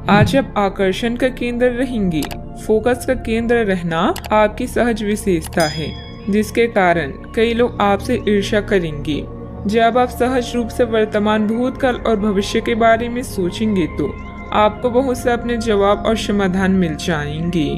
आज आप आकर्षण का केंद्र रहेंगी। फोकस का केंद्र रहना आपकी सहज विशेषता है, जिसके कारण कई लोग आपसे ईर्ष्या करेंगे। जब आप सहज रूप से वर्तमान, भूतकाल और भविष्य के बारे में सोचेंगे तो आपको बहुत से अपने जवाब और समाधान मिल जाएंगे।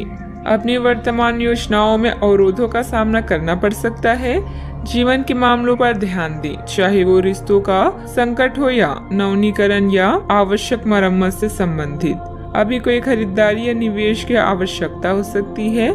अपनी वर्तमान योजनाओं में अवरोधों का सामना करना पड़ सकता है। जीवन के मामलों पर ध्यान दें, चाहे वो रिश्तों का संकट हो या नवीनीकरण या आवश्यक मरम्मत से संबंधित। अभी कोई खरीदारी या निवेश की आवश्यकता हो सकती है।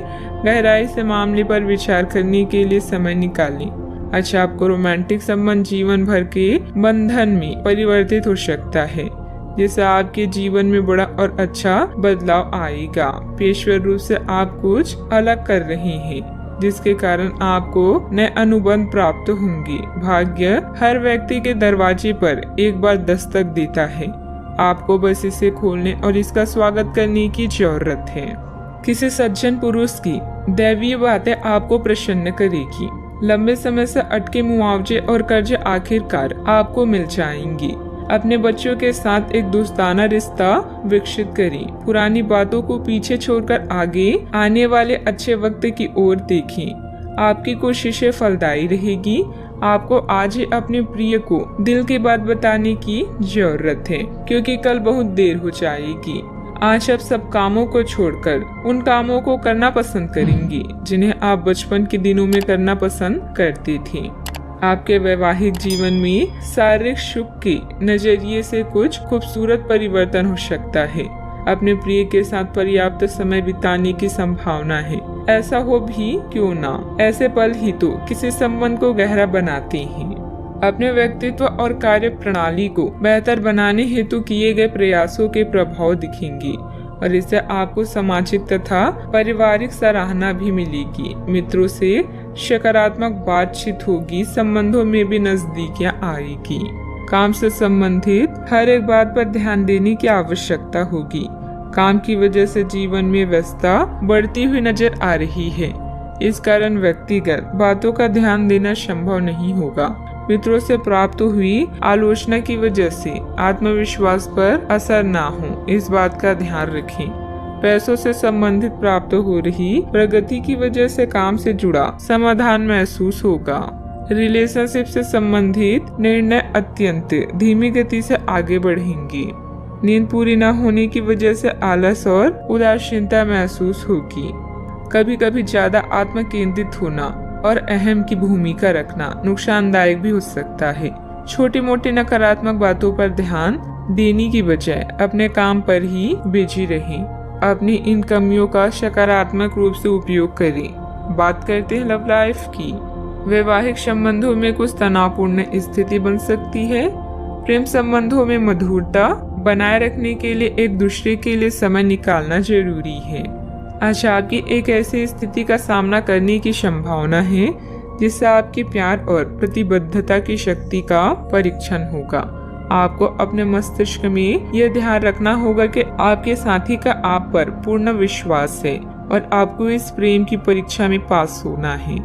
गहराई से मामले पर विचार करने के लिए समय निकालें। अच्छा, आपको रोमांटिक संबंध जीवन भर के बंधन में परिवर्तित हो सकता है, जिससे आपके जीवन में बड़ा और अच्छा बदलाव आएगा। पेशेवर रूप से आप कुछ अलग कर रहे हैं, जिसके कारण आपको नए अनुबंध प्राप्त होंगे। भाग्य हर व्यक्ति के दरवाजे पर एक बार दस्तक देता है। आपको बस इसे खोलने और इसका स्वागत करने की जरूरत है। किसी सज्जन पुरुष की दैवीय बातें आपको प्रसन्न करेगी। लंबे समय से अटके मुआवजे और कर्ज आखिरकार आपको मिल जाएंगे। अपने बच्चों के साथ एक दोस्ताना रिश्ता विकसित करें। पुरानी बातों को पीछे छोड़कर आगे आने वाले अच्छे वक्त की ओर देखें। आपकी कोशिशें फलदायी रहेगी। आपको आज ही अपने प्रिय को दिल की बात बताने की जरूरत है, क्योंकि कल बहुत देर हो जाएगी। आज आप सब कामों को छोड़कर उन कामों को करना पसंद करेंगी जिन्हें आप बचपन के दिनों में करना पसंद करती थी। आपके वैवाहिक जीवन में शारीरिक सुख के नजरिए से कुछ खूबसूरत परिवर्तन हो सकता है। अपने प्रिय के साथ पर्याप्त समय बिताने की संभावना है। ऐसा हो भी क्यों ना, ऐसे पल ही तो किसी संबंध को गहरा बनाते हैं। अपने व्यक्तित्व और कार्य प्रणाली को बेहतर बनाने हेतु किए गए प्रयासों के प्रभाव दिखेंगे और इससे आपको सामाजिक तथा पारिवारिक सराहना भी मिलेगी। मित्रों से सकारात्मक बातचीत होगी। संबंधों में भी नजदीकियां आएगी। काम से संबंधित हर एक बात पर ध्यान देने की आवश्यकता होगी। काम की वजह से जीवन में व्यस्तता बढ़ती हुई नजर आ रही है। इस कारण व्यक्तिगत बातों का ध्यान देना संभव नहीं होगा। मित्रों से प्राप्त हुई आलोचना की वजह से आत्मविश्वास पर असर ना हो, इस बात का ध्यान रखें। पैसों से संबंधित प्राप्त हो रही प्रगति की वजह से काम से जुड़ा समाधान महसूस होगा। रिलेशनशिप से संबंधित निर्णय अत्यंत धीमी गति से आगे बढ़ेंगे। नींद पूरी न होने की वजह से आलस और उदासीनता महसूस होगी। कभी कभी ज्यादा आत्म केंद्रित होना और अहम की भूमिका रखना नुकसानदायक भी हो सकता है। छोटी मोटी नकारात्मक बातों पर ध्यान देने की बजाय अपने काम पर ही बिजी रहें। अपनी इन कमियों का सकारात्मक रूप से उपयोग करें। बात करते हैं लव लाइफ की। वैवाहिक संबंधों में कुछ तनावपूर्ण स्थिति बन सकती है। प्रेम संबंधों में मधुरता बनाए रखने के लिए एक दूसरे के लिए समय निकालना जरूरी है। आज आपकी एक ऐसी स्थिति का सामना करने की संभावना है जिससे आपके प्यार और प्रतिबद्धता की शक्ति का परीक्षण होगा। आपको अपने मस्तिष्क में यह ध्यान रखना होगा कि आपके साथी का आप पर पूर्ण विश्वास है और आपको इस प्रेम की परीक्षा में पास होना है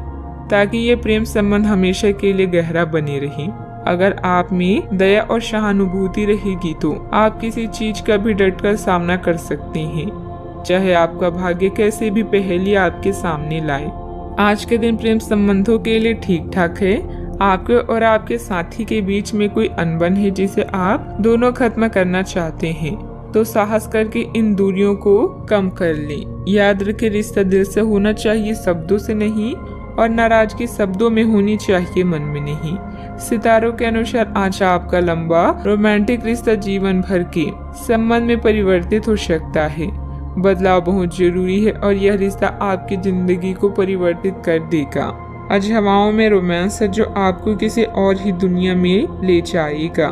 ताकि ये प्रेम संबंध हमेशा के लिए गहरा बने रहे। अगर आप में दया और सहानुभूति रहेगी तो आप किसी चीज का भी डटकर सामना कर सकते हैं, चाहे आपका भाग्य कैसे भी पहेली आपके सामने लाए। आज के दिन प्रेम संबंधों के लिए ठीक ठाक है। आपके और आपके साथी के बीच में कोई अनबन है जिसे आप दोनों खत्म करना चाहते हैं, तो साहस करके इन दूरियों को कम कर लें। याद रखें, रिश्ता दिल से होना चाहिए, शब्दों से नहीं, और नाराजगी शब्दों में होनी चाहिए, मन में नहीं। सितारों के अनुसार आज आपका लंबा रोमांटिक रिश्ता जीवन भर के संबंध में परिवर्तित हो सकता है। बदलाव बहुत जरूरी है और यह रिश्ता आपकी जिंदगी को परिवर्तित कर देगा। आज हवाओं में रोमांस है जो आपको किसी और ही दुनिया में ले जाएगा।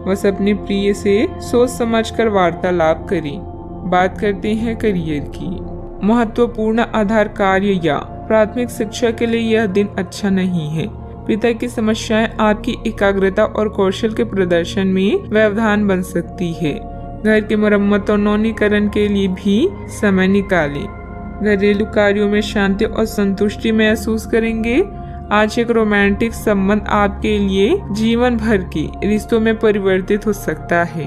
बस अपने प्रिय से सोच समझकर वार्तालाप करें। बात करते हैं करियर की। महत्वपूर्ण आधार कार्य या प्राथमिक शिक्षा के लिए यह दिन अच्छा नहीं है। पिता की समस्याएं आपकी एकाग्रता और कौशल के प्रदर्शन में व्यवधान बन सकती है। घर की मरम्मत और नवीनीकरण के लिए भी समय निकालें। घरेलू कार्यों में शांति और संतुष्टि महसूस करेंगे। आज एक रोमांटिक संबंध आपके लिए जीवन भर के रिश्तों में परिवर्तित हो सकता है।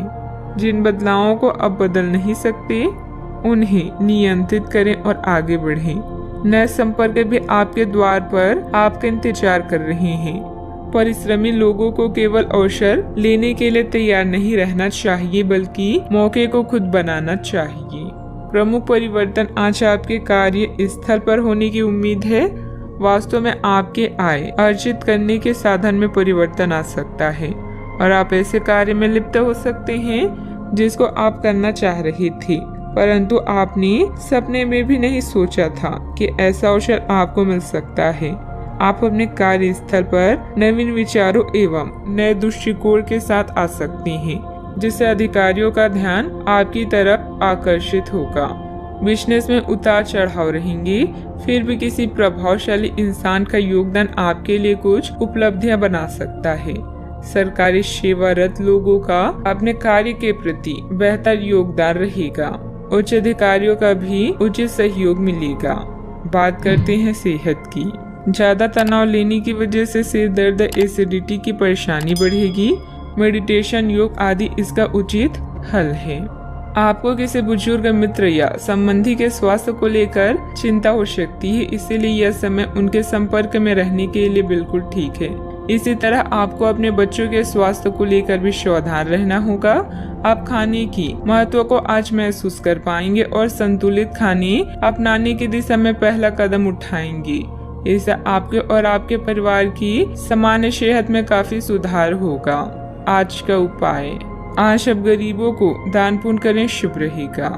जिन बदलावों को अब बदल नहीं सकते उन्हें नियंत्रित करें और आगे बढ़ें। नए संपर्क भी आपके द्वार पर आपका इंतजार कर रहे हैं। परिश्रमी लोगों को केवल अवसर लेने के लिए तैयार नहीं रहना चाहिए, बल्कि मौके को खुद बनाना चाहिए। प्रमुख परिवर्तन आज आपके कार्य स्थल पर होने की उम्मीद है। वास्तव में आपके आय अर्जित करने के साधन में परिवर्तन आ सकता है और आप ऐसे कार्य में लिप्त हो सकते हैं जिसको आप करना चाह रहे थे, परंतु आपने सपने में भी नहीं सोचा था कि ऐसा अवसर आपको मिल सकता है। आप अपने कार्यस्थल पर नवीन विचारों एवं नए दृष्टिकोण के साथ आ सकते हैं, जिससे अधिकारियों का ध्यान आपकी तरफ आकर्षित होगा। बिजनेस में उतार चढ़ाव रहेंगे, फिर भी किसी प्रभावशाली इंसान का योगदान आपके लिए कुछ उपलब्धियां बना सकता है। सरकारी सेवारत लोगों का अपने कार्य के प्रति बेहतर योगदान रहेगा। उच्च अधिकारियों का भी उचित सहयोग मिलेगा। बात करते हैं सेहत की। ज्यादा तनाव लेने की वजह से सिर दर्द, एसिडिटी की परेशानी बढ़ेगी। मेडिटेशन, योग आदि इसका उचित हल है। आपको किसी बुजुर्ग मित्र या संबंधी के स्वास्थ्य को लेकर चिंता हो सकती है, इसीलिए यह समय उनके संपर्क में रहने के लिए बिल्कुल ठीक है। इसी तरह आपको अपने बच्चों के स्वास्थ्य को लेकर भी सावधान रहना होगा। आप खाने की महत्व को आज महसूस कर पाएंगे और संतुलित खाने अपनाने की दिशा में पहला कदम उठाएंगे। इससे आपके और आपके परिवार की सामान्य सेहत में काफी सुधार होगा। आज का उपाय, आज अब गरीबों को दान पुण्य करें, शुभ रहेगा।